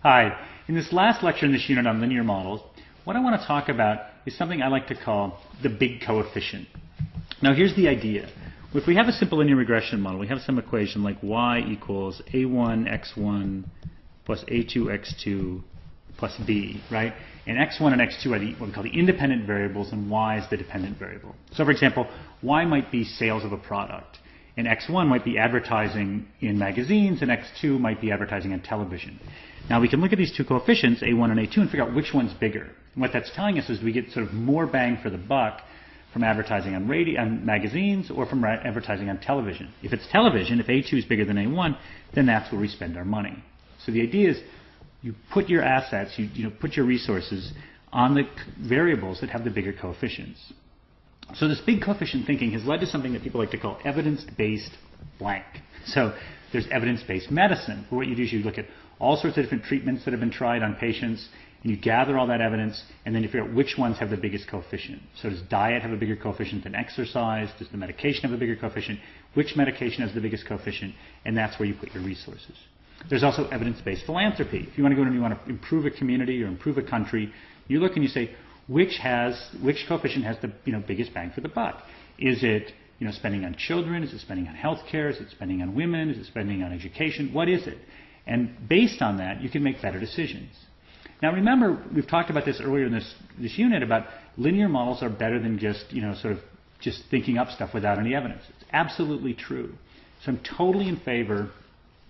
Hi. In this last lecture in this unit on linear models, what I want to talk about is something I like to call the big coefficient. Now here's the idea. If we have a simple linear regression model, we have some equation like y equals a1x1 plus a2x2 plus b, right? And x1 and x2 are what we call the independent variables, and y is the dependent variable. So for example, y might be sales of a product, and x1 might be advertising in magazines, and x2 might be advertising on television. Now we can look at these two coefficients, a1 and a2, and figure out which one's bigger. And what that's telling us is we get sort of more bang for the buck from advertising on magazines or from advertising on television. If it's television, if a2 is bigger than a1, then that's where we spend our money. So the idea is you put your assets, you put your resources on the variables that have the bigger coefficients. So this big coefficient thinking has led to something that people like to call evidence-based blank. So there's evidence-based medicine, where what you do is you look at all sorts of different treatments that have been tried on patients, and you gather all that evidence, and then you figure out which ones have the biggest coefficient. So does diet have a bigger coefficient than exercise? Does the medication have a bigger coefficient? Which medication has the biggest coefficient? And that's where you put your resources. There's also evidence-based philanthropy. If you want to go and you want to improve a community or improve a country, you look and you say, which coefficient has the biggest bang for the buck? Is it spending on children? Is it spending on healthcare? Is it spending on women? Is it spending on education? What is it? And based on that, you can make better decisions. Now remember, we've talked about this earlier in this unit about linear models are better than just just thinking up stuff without any evidence. It's absolutely true. So I'm totally in favor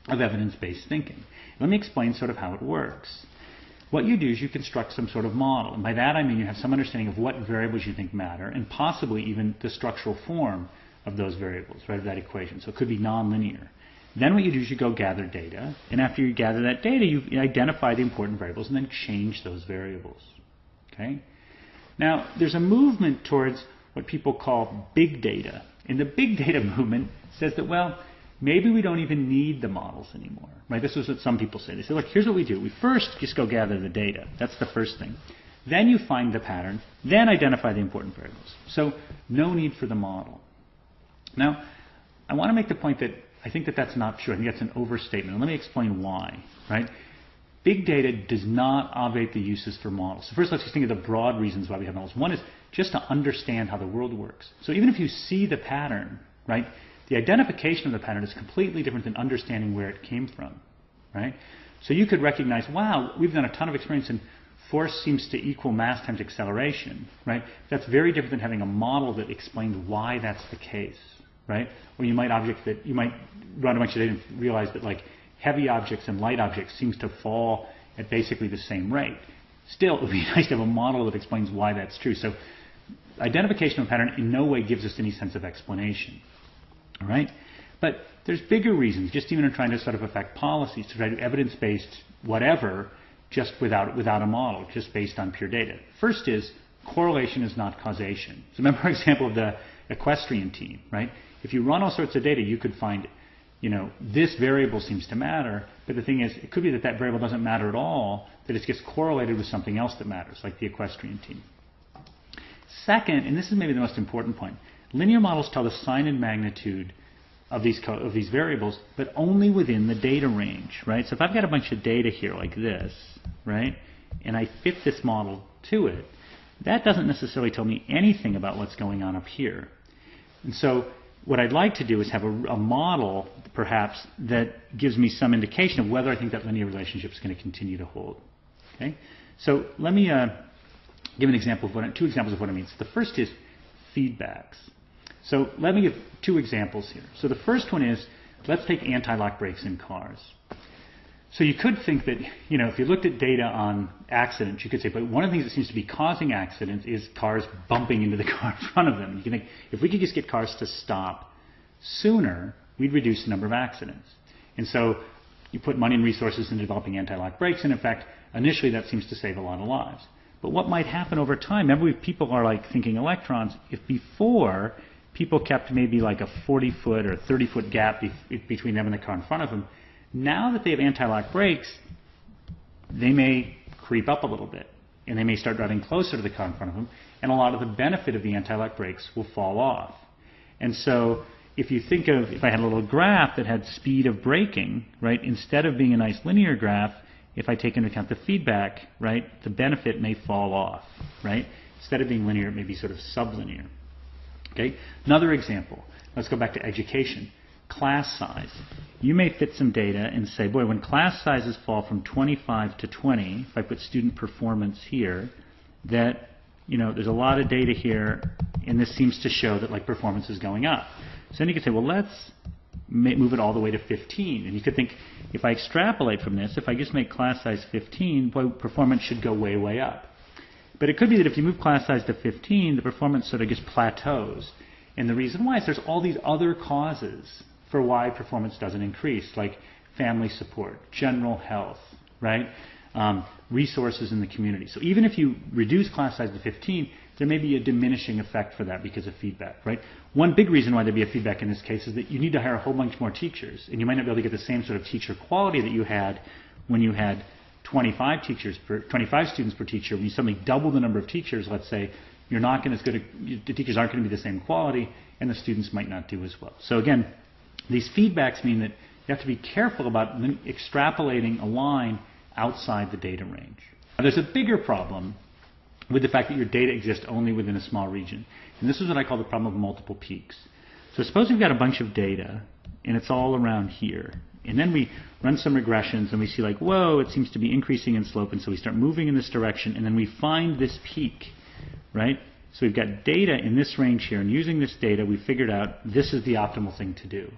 of evidence-based thinking. Let me explain sort of how it works. What you do is you construct some sort of model. And by that I mean you have some understanding of what variables you think matter, and possibly even the structural form of those variables, right, of that equation. So it could be nonlinear. Then what you do is you go gather data, and after you gather that data, you identify the important variables and then change those variables. Okay? Now, there's a movement towards what people call big data. And the big data movement says that, well, maybe we don't even need the models anymore. Right? This is what some people say. They say, look, here's what we do. We first just go gather the data. That's the first thing. Then you find the pattern, then identify the important variables. So no need for the model. Now, I want to make the point that I think that that's not true. I think that's an overstatement. And let me explain why. Right? Big data does not obviate the uses for models. So first, let's just think of the broad reasons why we have models. One is just to understand how the world works. So even if you see the pattern, right, the identification of the pattern is completely different than understanding where it came from. Right? So you could recognize, wow, we've done a ton of experience and force seems to equal mass times acceleration. Right? That's very different than having a model that explains why that's the case. Right? Or you might run a bunch of data and realize that like heavy objects and light objects seems to fall at basically the same rate. Still, it would be nice to have a model that explains why that's true. So identification of a pattern in no way gives us any sense of explanation. All right? But there's bigger reasons, just even in trying to sort of affect policies, to try to do evidence-based whatever, just without a model, just based on pure data. First is correlation is not causation. So remember our example of the equestrian team, right? If you run all sorts of data, you could find, this variable seems to matter, but the thing is, it could be that that variable doesn't matter at all, that it gets correlated with something else that matters, like the equestrian team. Second, and this is maybe the most important point, linear models tell the sign and magnitude of these variables, but only within the data range, right? So if I've got a bunch of data here like this, right, and I fit this model to it, that doesn't necessarily tell me anything about what's going on up here. And so what I'd like to do is have a model, perhaps, that gives me some indication of whether I think that linear relationship is going to continue to hold. Okay? So let me give two examples of what it means. The first is feedbacks. So let me give two examples here. So the first one is, let's take anti-lock brakes in cars. So you could think that, if you looked at data on accidents, you could say, but one of the things that seems to be causing accidents is cars bumping into the car in front of them. You can think, if we could just get cars to stop sooner, we'd reduce the number of accidents. And so you put money and resources into developing anti-lock brakes, and in fact, initially that seems to save a lot of lives. But what might happen over time, remember people are like thinking electrons, if before people kept maybe like a 40-foot or 30-foot gap between them and the car in front of them, now that they have anti-lock brakes, they may creep up a little bit, and they may start driving closer to the car in front of them, and a lot of the benefit of the anti-lock brakes will fall off. And so if you think of, if I had a little graph that had speed of braking, right, instead of being a nice linear graph, if I take into account the feedback, right, the benefit may fall off, right? Instead of being linear, it may be sort of sublinear. Okay? Another example. Let's go back to education. Class size. You may fit some data and say, boy, when class sizes fall from 25 to 20, if I put student performance here, that, you know, there's a lot of data here, and this seems to show that, like, performance is going up. So then you could say, well, let's move it all the way to 15. And you could think, if I extrapolate from this, if I just make class size 15, boy, performance should go way, way up. But it could be that if you move class size to 15, the performance sort of just plateaus. And the reason why is there's all these other causes for why performance doesn't increase, like family support, general health, right? Resources in the community. So even if you reduce class size to 15, there may be a diminishing effect for that because of feedback, right? One big reason why there'd be a feedback in this case is that you need to hire a whole bunch more teachers, and you might not be able to get the same sort of teacher quality that you had when you had 25 students per teacher. When you suddenly double the number of teachers, let's say, you're not going to the teachers aren't going to be the same quality, and the students might not do as well. So again, these feedbacks mean that you have to be careful about extrapolating a line outside the data range. Now, there's a bigger problem with the fact that your data exists only within a small region. And this is what I call the problem of multiple peaks. So suppose we've got a bunch of data, and it's all around here. And then we run some regressions, and we see, like, whoa, it seems to be increasing in slope, and so we start moving in this direction, and then we find this peak, right? So we've got data in this range here, and using this data, we figured out this is the optimal thing to do.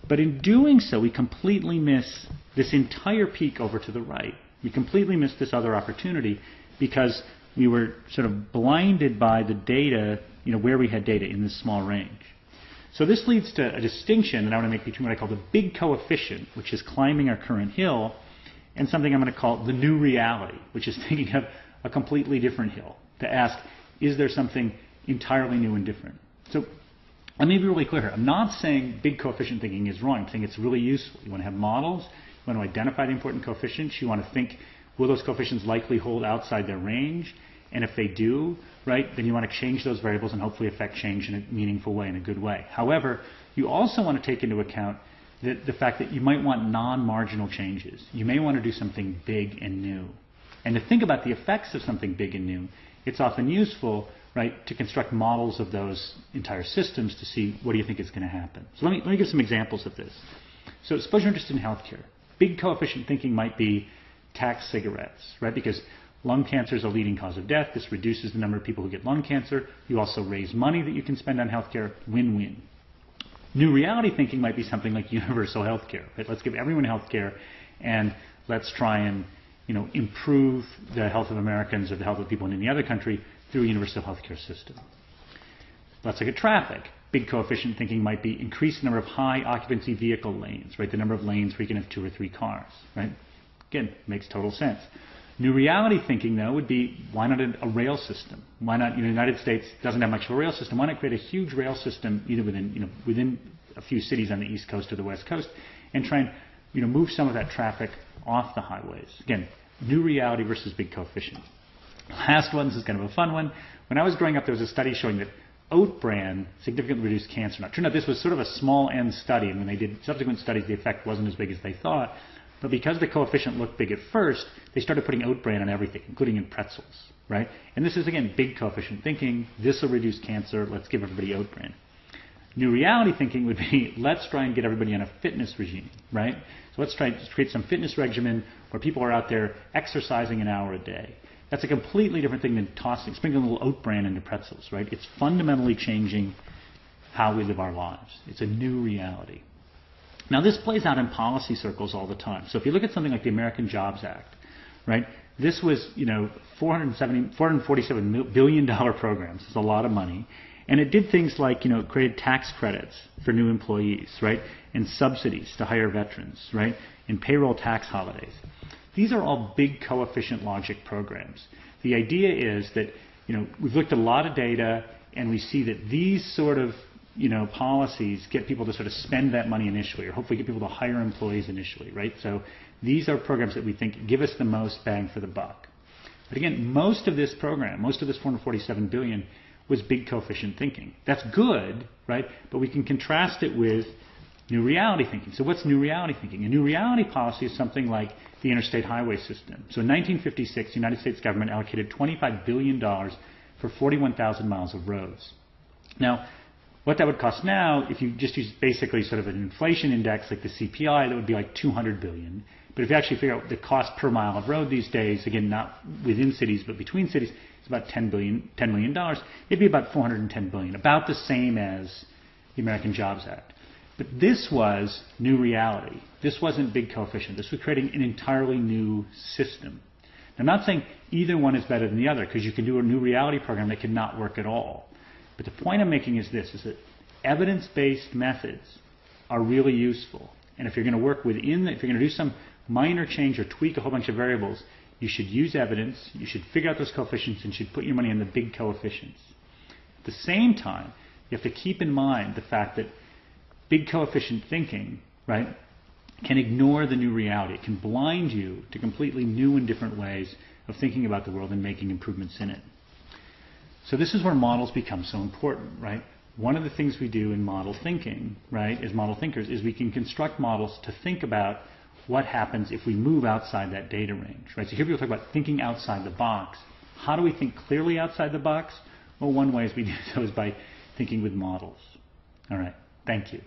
But in doing so, we completely miss this entire peak over to the right. We completely miss this other opportunity because we were sort of blinded by the data, you know, where we had data in this small range. So this leads to a distinction that I want to make between what I call the big coefficient, which is climbing our current hill, and something I'm going to call the new reality, which is thinking of a completely different hill, to ask, is there something entirely new and different? So let me be really clear here. I'm not saying big coefficient thinking is wrong. I'm saying it's really useful. You want to have models. You want to identify the important coefficients. You want to think, will those coefficients likely hold outside their range? And if they do, right, then you want to change those variables and hopefully affect change in a meaningful way, in a good way. However, you also want to take into account the fact that you might want non-marginal changes. You may want to do something big and new. And to think about the effects of something big and new, it's often useful, right, to construct models of those entire systems to see what do you think is going to happen. So let me give some examples of this. So suppose you're interested in healthcare. Big coefficient thinking might be tax cigarettes, right? Because lung cancer is a leading cause of death. This reduces the number of people who get lung cancer. You also raise money that you can spend on healthcare. Win-win. New reality thinking might be something like universal healthcare. Right? Let's give everyone healthcare, and let's try and, you know, improve the health of Americans or the health of people in any other country through a universal healthcare system. Let's look at traffic. Big coefficient thinking might be increase the number of high occupancy vehicle lanes, right? The number of lanes where you can have 2 or 3 cars, right? Again, makes total sense. New reality thinking, though, would be, why not a rail system? Why not, you know, the United States doesn't have much of a rail system. Why not create a huge rail system either within a few cities on the East Coast or the West Coast, and try and, you know, move some of that traffic off the highways? Again, new reality versus big coefficient. Last one, this is kind of a fun one. When I was growing up, there was a study showing that oat bran significantly reduced cancer. Now, it turned out this was sort of a small n study, and when they did subsequent studies, the effect wasn't as big as they thought. But because the coefficient looked big at first, they started putting oat bran on everything, including in pretzels, right? And this is, again, big coefficient thinking. This will reduce cancer. Let's give everybody oat bran. New reality thinking would be, let's try and get everybody on a fitness regime, right? So let's try to create some fitness regimen where people are out there exercising an hour a day. That's a completely different thing than sprinkling a little oat bran into pretzels, right? It's fundamentally changing how we live our lives. It's a new reality. Now, this plays out in policy circles all the time. So if you look at something like the American Jobs Act, right? This was, you know, $447 billion programs. It's a lot of money. And it did things like, you know, it created tax credits for new employees, right? And subsidies to hire veterans, right? And payroll tax holidays. These are all big coefficient logic programs. The idea is that, you know, we've looked at a lot of data, and we see that these sort of, you know, policies get people to sort of spend that money initially, or hopefully get people to hire employees initially, right? So these are programs that we think give us the most bang for the buck. But again, most of this program, most of this $447 billion was big coefficient thinking. That's good, right? But we can contrast it with new reality thinking. So what's new reality thinking? A new reality policy is something like the interstate highway system. So in 1956, the United States government allocated $25 billion for 41,000 miles of roads. Now, what that would cost now, if you just use basically sort of an inflation index like the CPI, that would be like $200 billion. But if you actually figure out the cost per mile of road these days, again, not within cities, but between cities, it's about $10 million. It'd be about $410 billion, about the same as the American Jobs Act. But this was new reality. This wasn't big coefficient. This was creating an entirely new system. Now, I'm not saying either one is better than the other, because you can do a new reality program that could not work at all. But the point I'm making is this, is that evidence-based methods are really useful. And if you're going to work within, if you're going to do some minor change or tweak a whole bunch of variables, you should use evidence, you should figure out those coefficients, and you should put your money on the big coefficients. At the same time, you have to keep in mind the fact that big coefficient thinking, right, can ignore the new reality. It can blind you to completely new and different ways of thinking about the world and making improvements in it. So this is where models become so important, right? One of the things we do in model thinking, right, as model thinkers, is we can construct models to think about what happens if we move outside that data range, right? So here people talk about thinking outside the box. How do we think clearly outside the box? Well, one way is we do so is by thinking with models. All right, thank you.